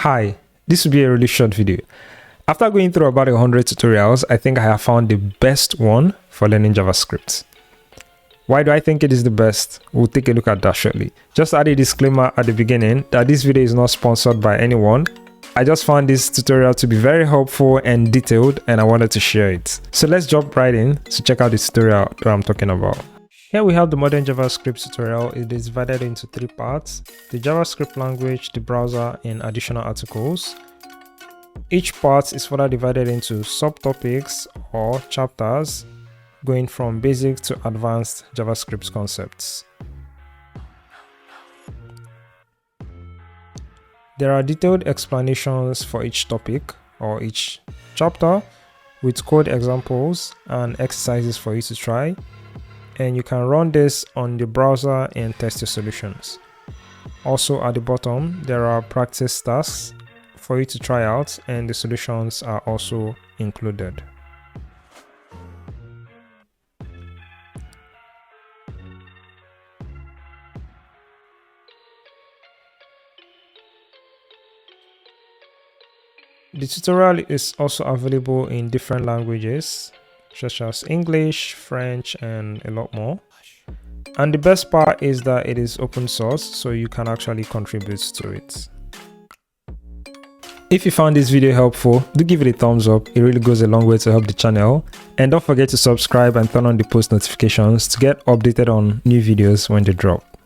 Hi, this will be a really short video. After going through about 100 tutorials, I think I have found the best one for learning JavaScript. Why do I think it is the best? We'll take a look at that shortly. Just add a disclaimer at the beginning that this video is not sponsored by anyone. I just found this tutorial to be very helpful and detailed, and I wanted to share it. So let's jump right in to check out the tutorial that I'm talking about. Here we have the modern JavaScript tutorial. It is divided into three parts: the JavaScript language, the browser, and additional articles. Each part is further divided into subtopics or chapters, going from basic to advanced JavaScript concepts. There are detailed explanations for each topic or each chapter with code examples and exercises for you to try. And you can run this on the browser and test your solutions. Also at the bottom, there are practice tasks for you to try out, and the solutions are also included. The tutorial is also available in different languages, such as English, French, and a lot more. And the best part is that it is open source, so you can actually contribute to it. If you found this video helpful, do give it a thumbs up. It really goes a long way to help the channel. And don't forget to subscribe and turn on the post notifications to get updated on new videos when they drop.